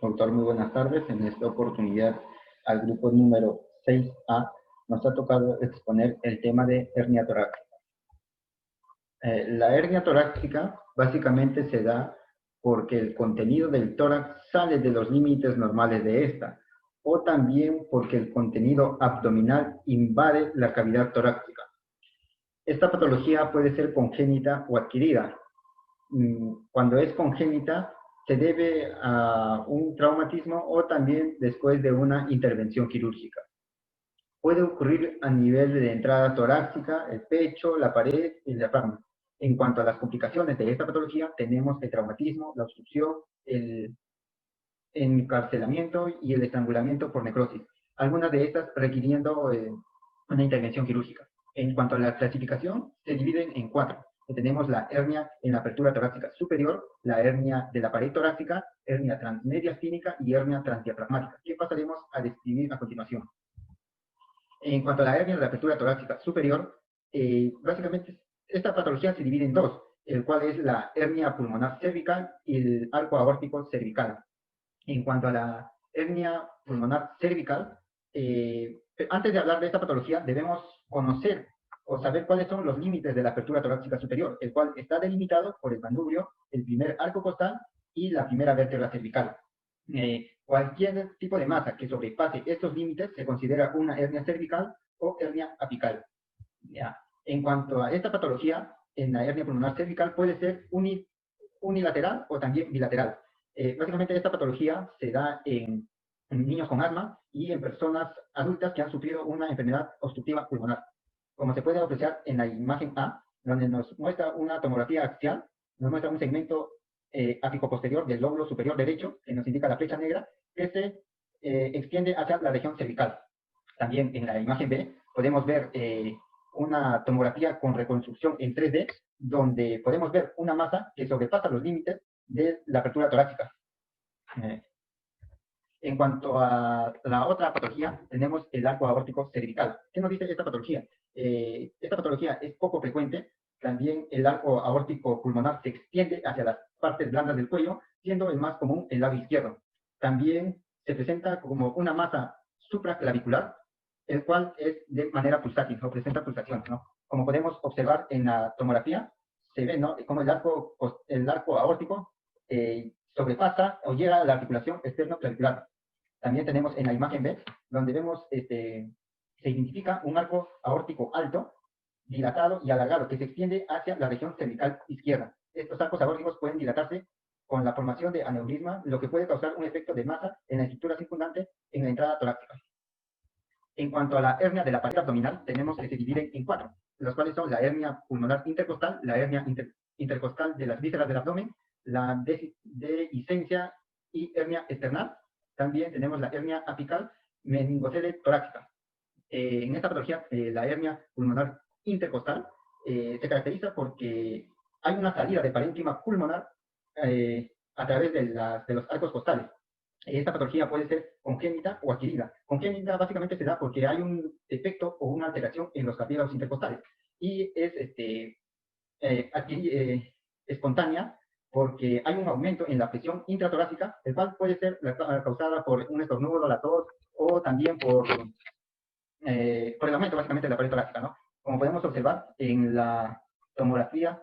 Doctor, muy buenas tardes. En esta oportunidad, al grupo número 6A, nos ha tocado exponer el tema de hernia torácica. La hernia torácica básicamente se da porque el contenido del tórax sale de los límites normales de esta, o también porque el contenido abdominal invade la cavidad torácica. Esta patología puede ser congénita o adquirida. Cuando es congénita, se debe a un traumatismo o también después de una intervención quirúrgica. Puede ocurrir a nivel de entrada torácica, el pecho, la pared y el diafragma. En cuanto a las complicaciones de esta patología, tenemos el traumatismo, la obstrucción, el encarcelamiento y el estrangulamiento por necrosis. Algunas de estas requiriendo una intervención quirúrgica. En cuanto a la clasificación, se dividen en 4. Tenemos la hernia en la apertura torácica superior, la hernia de la pared torácica, hernia transmediastínica y hernia transdiafragmática, que pasaremos a describir a continuación. En cuanto a la hernia de la apertura torácica superior, básicamente esta patología se divide en 2, el cual es la hernia pulmonar cervical y el arco aórtico cervical. En cuanto a la hernia pulmonar cervical, antes de hablar de esta patología, debemos conocer o saber cuáles son los límites de la apertura torácica superior, el cual está delimitado por el manubrio, el primer arco costal y la primera vértebra cervical. Cualquier tipo de masa que sobrepase estos límites se considera una hernia cervical o hernia apical. ¿Ya? En cuanto a esta patología, en la hernia pulmonar cervical puede ser unilateral o también bilateral. Básicamente esta patología se da en niños con asma y en personas adultas que han sufrido una enfermedad obstructiva pulmonar. Como se puede apreciar en la imagen A, donde nos muestra una tomografía axial, nos muestra un segmento ápico-posterior del lóbulo superior derecho, que nos indica la flecha negra, que se extiende hacia la región cervical. También en la imagen B podemos ver una tomografía con reconstrucción en 3D, donde podemos ver una masa que sobrepasa los límites de la apertura torácica. En cuanto a la otra patología, tenemos el arco aórtico cervical. ¿Qué nos dice esta patología? Esta patología es poco frecuente. También el arco aórtico pulmonar se extiende hacia las partes blandas del cuello, siendo el más común el lado izquierdo. También se presenta como una masa supraclavicular, el cual es de manera pulsátil, o presenta pulsación, ¿no? Como podemos observar en la tomografía, se ve, ¿no?, como el arco aórtico sobrepasa o llega a la articulación externo-clavicular. También tenemos en la imagen B, donde vemos, se identifica un arco aórtico alto, dilatado y alargado, que se extiende hacia la región cervical izquierda. Estos arcos aórticos pueden dilatarse con la formación de aneurisma, lo que puede causar un efecto de masa en la estructura circundante en la entrada torácica. En cuanto a la hernia de la pared abdominal, tenemos que se dividen en 4, los cuales son la hernia pulmonar intercostal, la hernia intercostal de las vísceras del abdomen, la dehiscencia y hernia external. También tenemos la hernia apical meningocele torácica. En esta patología, la hernia pulmonar intercostal se caracteriza porque hay una salida de parénquima pulmonar a través de los arcos costales. Esta patología puede ser congénita o adquirida. Congénita básicamente se da porque hay un defecto o una alteración en los cartílagos intercostales. Y es espontánea porque hay un aumento en la presión intratorácica, el cual puede ser causada por un estornudo, la tos, o también por el aumento básicamente de la pared torácica, ¿no? Como podemos observar en la tomografía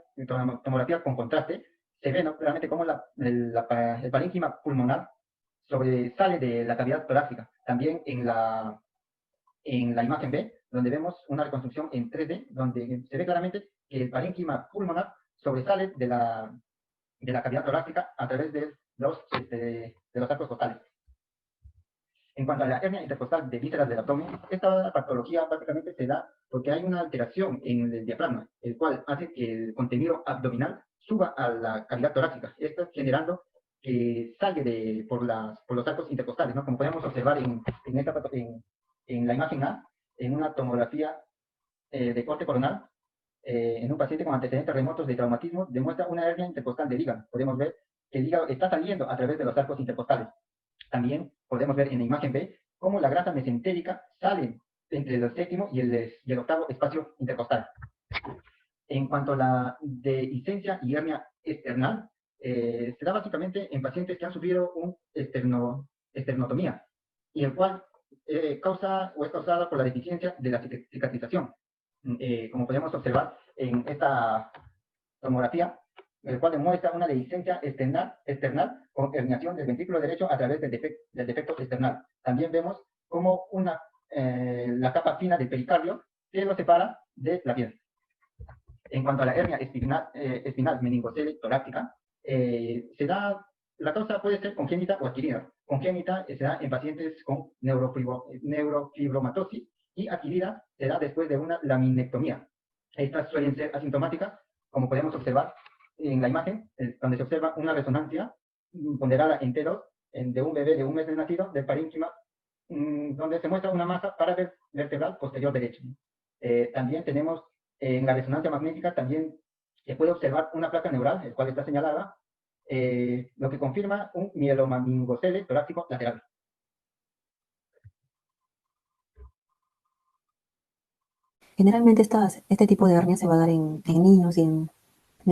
con contraste, se ve, ¿no?, claramente cómo el parénquima pulmonar sobresale de la cavidad torácica. También en la imagen B, donde vemos una reconstrucción en 3D, donde se ve claramente que el parénquima pulmonar sobresale de la cavidad torácica a través de los arcos costales. En cuanto a la hernia intercostal de vísceras del abdomen, esta patología básicamente se da porque hay una alteración en el diafragma, el cual hace que el contenido abdominal suba a la cavidad torácica, esto generando que salga por los arcos intercostales, ¿no? Como podemos observar en la imagen A, en una tomografía de corte coronal, en un paciente con antecedentes remotos de traumatismo, demuestra una hernia intercostal del hígado. Podemos ver que el hígado está saliendo a través de los arcos intercostales. También podemos ver en la imagen B cómo la grasa mesentérica sale entre el séptimo y el octavo espacio intercostal. En cuanto a la dehiscencia y hernia external, Se da básicamente en pacientes que han sufrido un esternotomía, y el cual causa o es causada por la deficiencia de la cicatrización. Como podemos observar en esta tomografía, el cual demuestra una dehiscencia external con herniación del ventrículo derecho a través del defecto external. También vemos cómo la capa fina del pericardio se lo separa de la piel. En cuanto a la hernia espinal meningocele torácica, la causa puede ser congénita o adquirida. Congénita se da en pacientes con neurofibromatosis, y adquirida se da después de una laminectomía. Estas suelen ser asintomáticas, como podemos observar en la imagen, donde se observa una resonancia ponderada en T2 de un bebé de un mes de nacido, del parénquima, donde se muestra una masa paravertebral posterior derecho. También tenemos en la resonancia magnética, también se puede observar una placa neural, el cual está señalada, lo que confirma un mieloma meningocele torácico lateral. Generalmente este tipo de hernia se va a dar en niños y en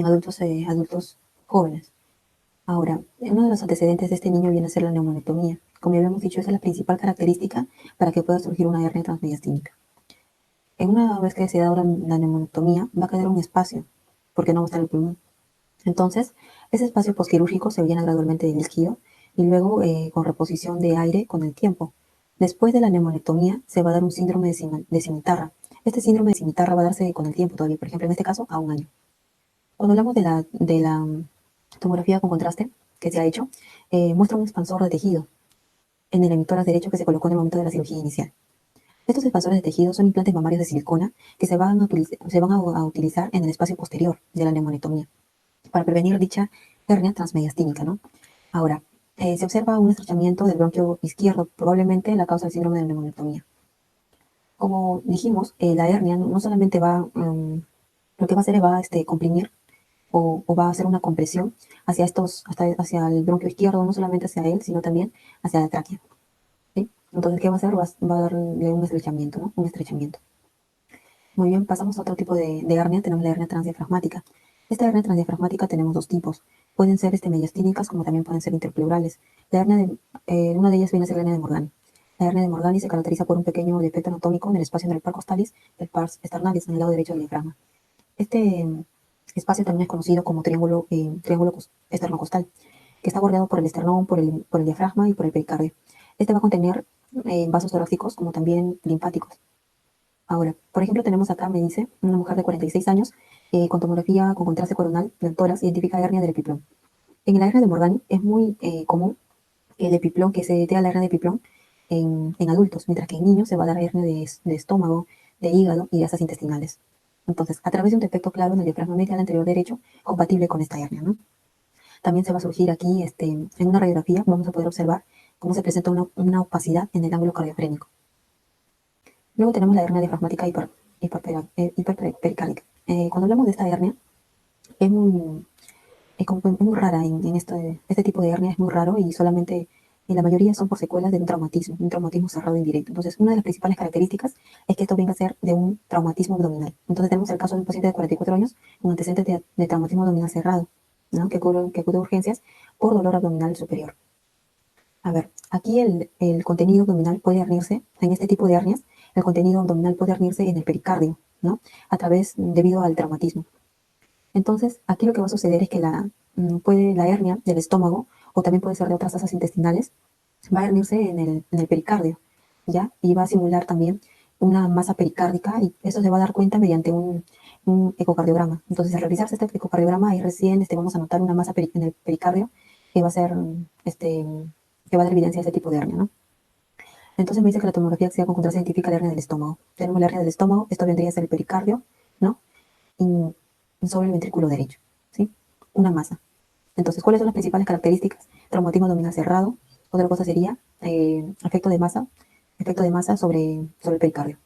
adultos jóvenes. Ahora, uno de los antecedentes de este niño viene a ser la neumonectomía. Como ya habíamos dicho, esa es la principal característica para que pueda surgir una hernia transmediastínica. En una vez que se da la neumonectomía, va a quedar un espacio, porque no va a estar el pulmón. Entonces, ese espacio posquirúrgico se llena gradualmente de líquido y luego con reposición de aire con el tiempo. Después de la neumonectomía se va a dar un síndrome de cimitarra. Este síndrome de cimitarra va a darse con el tiempo todavía, por ejemplo, en este caso, a 1 año. Cuando hablamos de la tomografía con contraste que se ha hecho, muestra un expansor de tejido en el emitor derecho que se colocó en el momento de la cirugía inicial. Estos expansores de tejido son implantes mamarios de silicona que se van a utilizar en el espacio posterior de la neumonectomía para prevenir dicha hernia transmediastínica, ¿no? Ahora, se observa un estrechamiento del bronquio izquierdo, probablemente la causa del síndrome de neumonectomía. Como dijimos, la hernia no solamente lo que va a hacer es comprimir o va a hacer una compresión hacia el bronquio izquierdo, no solamente hacia él, sino también hacia la tráquea. ¿Sí? Entonces, ¿qué va a hacer? Va a darle un estrechamiento, ¿no? Un estrechamiento. Muy bien, pasamos a otro tipo de hernia. Tenemos la hernia transdiafragmática. Esta hernia transdiafragmática tenemos dos tipos. Pueden ser mediastínicas, como también pueden ser interpleurales. Una de ellas viene a ser la hernia de Morgani. La hernia de Morgani se caracteriza por un pequeño defecto anatómico en el espacio entre el pars costalis y el pars externalis, en el lado derecho del diafragma. Este espacio también es conocido como triángulo esternocostal, que está bordeado por el esternón, por el diafragma y por el pericardio. Este va a contener vasos torácicos como también linfáticos. Ahora, por ejemplo, tenemos acá, me dice, una mujer de 46 años con tomografía con contraste coronal del tórax, identifica hernia del epiplón. En la hernia de Morgani es muy común el epiplón, que se dé a la hernia de epiplón en adultos, mientras que en niños se va a dar hernia de estómago, de hígado y de asas intestinales. Entonces, a través de un defecto claro en el diafragma medial anterior derecho, compatible con esta hernia, ¿no? También se va a surgir aquí, en una radiografía, vamos a poder observar cómo se presenta una opacidad en el ángulo cardiofrénico. Luego tenemos la hernia diafragmática hiperpericárdica. Cuando hablamos de esta hernia, es muy rara este tipo de hernia es muy raro y solamente la mayoría son por secuelas de un traumatismo cerrado indirecto. Entonces, una de las principales características es que esto venga a ser de un traumatismo abdominal. Entonces, tenemos el caso de un paciente de 44 años con antecedentes de traumatismo abdominal cerrado, ¿no? que acude a urgencias por dolor abdominal superior. A ver, aquí el contenido abdominal puede herniarse, en este tipo de hernias, el contenido abdominal puede herniarse en el pericardio, ¿no? Debido al traumatismo. Entonces, aquí lo que va a suceder es que la hernia del estómago, o también puede ser de otras asas intestinales, va a herniarse en el pericardio, ¿ya? Y va a simular también una masa pericárdica, y eso se va a dar cuenta mediante un ecocardiograma. Entonces, al realizarse este ecocardiograma, ahí recién vamos a notar una masa en el pericardio que va a ser, que va a dar evidencia de este tipo de hernia, ¿no? Entonces me dice que la tomografía axial con contraste identifica la hernia del estómago. Tenemos la hernia del estómago, esto vendría a ser el pericardio, ¿no? Y sobre el ventrículo derecho, ¿sí? Una masa. Entonces, ¿cuáles son las principales características? Traumatismo abdominal cerrado. Otra cosa sería efecto de masa sobre el pericardio,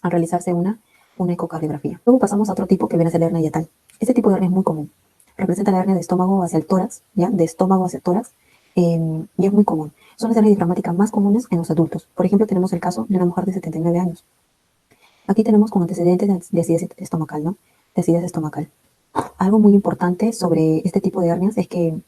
al realizarse una ecocardiografía. Luego pasamos a otro tipo que viene a ser la hernia hiatal. Este tipo de hernia es muy común. Representa la hernia de estómago hacia el tórax, ¿ya? De estómago hacia el tórax, y es muy común. Son las hernias diafragmáticas más comunes en los adultos. Por ejemplo, tenemos el caso de una mujer de 79 años. Aquí tenemos como antecedentes de acidez estomacal, ¿no? De acidez estomacal. Algo muy importante sobre este tipo de hernias es que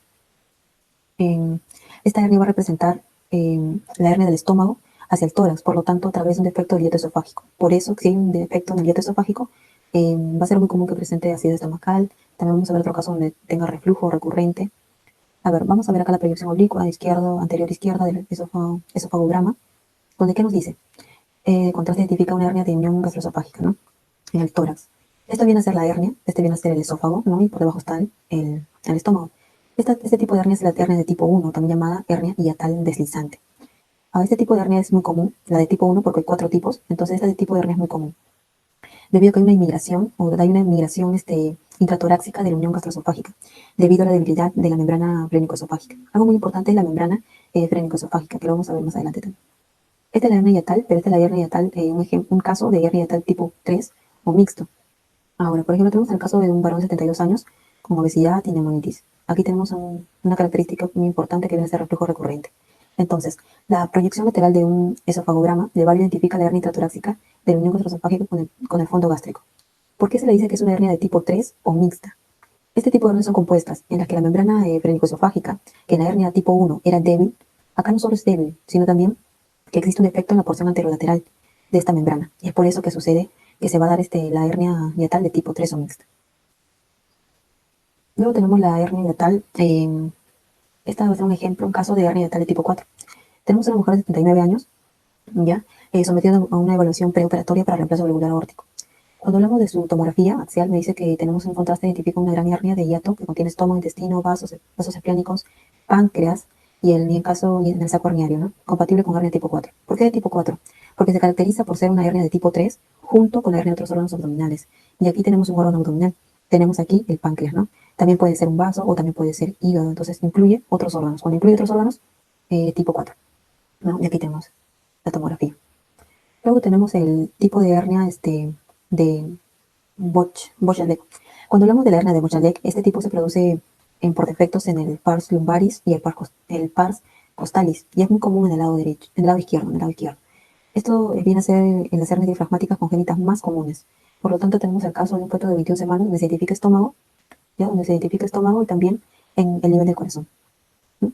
eh, esta hernia va a representar la hernia del estómago hacia el tórax, por lo tanto, a través de un defecto del hiato esofágico. Por eso, si hay un defecto en el hiato esofágico, va a ser muy común que presente acidez estomacal. También vamos a ver otro caso donde tenga reflujo recurrente. A ver, vamos a ver acá la proyección oblicua izquierdo, anterior izquierda del esofagograma, donde ¿qué nos dice? Contraste identifica una hernia de unión gastroesofágica, ¿no? En el tórax. Esto viene a ser la hernia, este viene a ser el esófago, ¿no? Y por debajo está el estómago. Este tipo de hernia es la hernia de tipo 1, también llamada hernia hiatal deslizante. Este tipo de hernia es muy común, la de tipo 1 porque hay 4 tipos, entonces este tipo de hernia es muy común. Debido a que hay una inmigración, intratorácica de la unión gastroesofágica, debido a la debilidad de la membrana frénico-esofágica. Algo muy importante es la membrana frénico-esofágica, que lo vamos a ver más adelante también. Esta es la hernia hiatal, pero esta es la hernia hiatal, un caso de hernia hiatal tipo 3 o mixto. Ahora, por ejemplo, tenemos el caso de un varón de 72 años con obesidad y neumonitis. Aquí tenemos una característica muy importante que viene a ser reflujo recurrente. Entonces, la proyección lateral de un esofagograma de Barlow identifica la hernia intratorácica de la unión gastroesofágica con el fondo gástrico. ¿Por qué se le dice que es una hernia de tipo 3 o mixta? Este tipo de hernias son compuestas en las que la membrana frénico-esofágica, que en la hernia tipo 1 era débil, acá no solo es débil, sino también que existe un defecto en la porción anterolateral de esta membrana. Y es por eso que sucede que se va a dar la hernia hiatal de tipo 3 o mixta. Luego tenemos la hernia hiatal. Esta va a ser un ejemplo, un caso de hernia hiatal de tipo 4. Tenemos a una mujer de 79 años, ya, sometida a una evaluación preoperatoria para reemplazo valvular aórtico. Cuando hablamos de su tomografía axial, me dice que tenemos un contraste, identifica una gran hernia de hiato que contiene estómago, intestino, vasos esplénicos, páncreas y en el saco herniario, ¿no? Compatible con hernia tipo 4. ¿Por qué de tipo 4? Porque se caracteriza por ser una hernia de tipo 3 junto con la hernia de otros órganos abdominales. Y aquí tenemos un órgano abdominal. Tenemos aquí el páncreas, ¿no? También puede ser un vaso o también puede ser hígado. Entonces incluye otros órganos. Cuando incluye otros órganos, tipo 4, ¿no? Y aquí tenemos la tomografía. Luego tenemos el tipo de hernia de Bochambeck. Cuando hablamos de la hernia de Bochambeck, este tipo se produce por defectos en el pars lumbaris y el pars costalis, y es muy común en el lado derecho, en el lado izquierdo, Esto viene a ser en las hernias diafragmáticas congénitas más comunes. Por lo tanto, tenemos el caso de un feto de 21 semanas donde se identifica estómago, ¿ya? Donde se identifica estómago y también en el nivel del corazón. ¿Mm?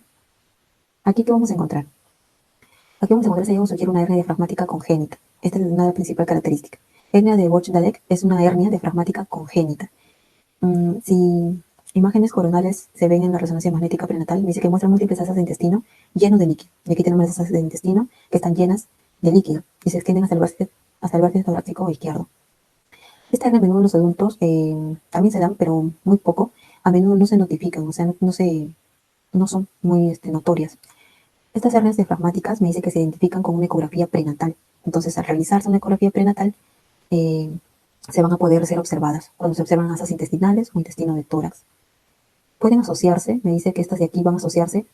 Aquí, ¿qué vamos a encontrar? Aquí vamos a encontrar si vamos a surgir una hernia diafragmática congénita. Esta es una principal característica. Hernia de Bochambeck es una hernia diafragmática congénita. Si imágenes coronales se ven en la resonancia magnética prenatal, me dice que muestra múltiples asas de intestino llenos de líquido. Y aquí tenemos las asas de intestino que están llenas de líquido y se extienden hasta el vértice torácico izquierdo. Esta hernia a menudo en los adultos también se dan, pero muy poco. A menudo no se notifican, o sea, no son muy notorias. Estas hernias diafragmáticas me dice que se identifican con una ecografía prenatal. Entonces, al realizarse una ecografía prenatal, se van a poder ser observadas cuando se observan asas intestinales o intestino de tórax. Pueden asociarse, me dice que estas de aquí van a asociarse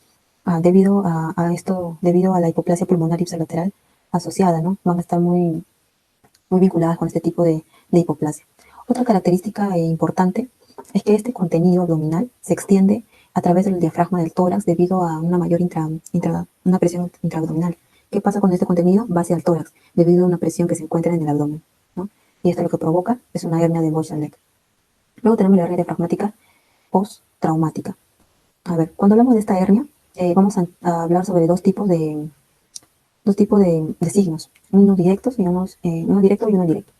debido a la hipoplasia pulmonar ipsilateral asociada, ¿no? Van a estar muy, muy vinculadas con este tipo de hipoplasia. Otra característica importante es que este contenido abdominal se extiende a través del diafragma del tórax debido a una mayor una presión intraabdominal. ¿Qué pasa con este contenido? Va hacia el tórax debido a una presión que se encuentra en el abdomen, ¿no? Y esto lo que provoca es una hernia de Bochambeck. Luego tenemos la hernia diafragmática post-traumática. A ver, cuando hablamos de esta hernia, vamos a hablar sobre dos tipos de signos, unos directos y uno directo y uno indirecto.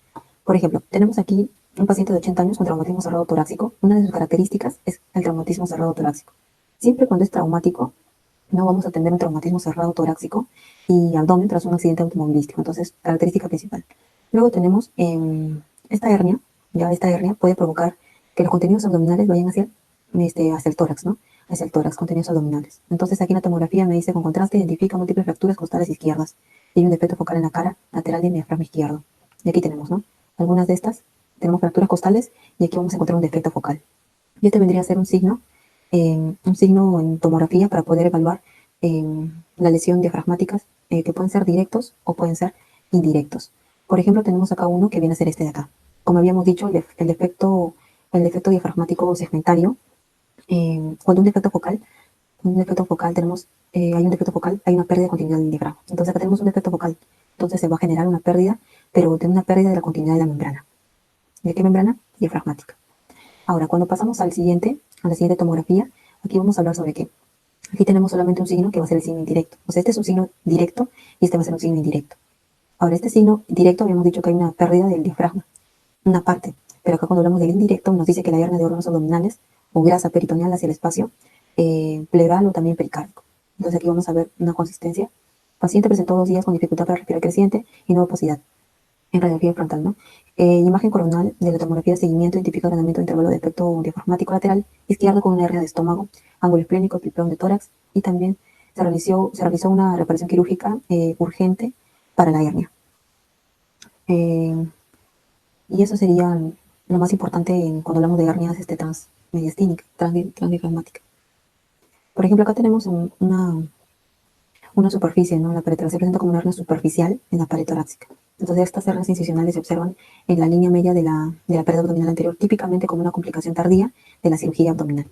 Por ejemplo, tenemos aquí un paciente de 80 años con traumatismo cerrado torácico. Una de sus características es el traumatismo cerrado torácico. Siempre cuando es traumático, no vamos a tener un traumatismo cerrado torácico y abdomen tras un accidente automovilístico. Entonces, característica principal. Luego tenemos esta hernia. Ya esta hernia puede provocar que los contenidos abdominales vayan hacia el tórax, ¿no? Hacia el tórax, contenidos abdominales. Entonces, aquí en la tomografía me dice con contraste, identifica múltiples fracturas costales izquierdas y hay un defecto focal en la cara lateral del diafragma izquierdo. Y aquí tenemos, ¿no? Algunas de estas tenemos fracturas costales y aquí vamos a encontrar un defecto focal. Y este vendría a ser un signo en tomografía para poder evaluar la lesión diafragmáticas que pueden ser directos o pueden ser indirectos. Por ejemplo, tenemos acá uno que viene a ser este de acá. Como habíamos dicho, el defecto diafragmático segmentario, cuando un defecto focal hay un defecto focal, hay una pérdida de continuidad del diafragma. Entonces acá tenemos un defecto focal. Entonces se va a generar una pérdida, pero de una pérdida de la continuidad de la membrana. ¿De qué membrana? Diafragmática. Ahora, cuando pasamos a la siguiente tomografía, aquí vamos a hablar sobre qué. Aquí tenemos solamente un signo que va a ser el signo indirecto. O sea, este es un signo directo y este va a ser un signo indirecto. Ahora, este signo directo habíamos dicho que hay una pérdida del diafragma, una parte. Pero acá cuando hablamos del indirecto nos dice que la hernia de órganos abdominales o grasa peritoneal hacia el espacio pleural o también pericárdico. Entonces aquí vamos a ver una consistencia. Paciente presentó 2 días con dificultad para respirar creciente y no opacidad en radiografía frontal, ¿no? Imagen coronal de la tomografía de seguimiento identifica agrandamiento de intervalo de efecto diafragmático lateral izquierdo con una hernia de estómago, ángulo esplénico, epiplón de tórax y también se realizó una reparación quirúrgica urgente para la hernia. Y eso sería lo más importante cuando hablamos de hernias transmediastínicas, transdiafragmáticas. Por ejemplo, acá tenemos una superficie, ¿no? La pared torácica se presenta como una hernia superficial en la pared torácica. Entonces, estas hernias incisionales se observan en la línea media de la pared abdominal anterior, típicamente como una complicación tardía de la cirugía abdominal.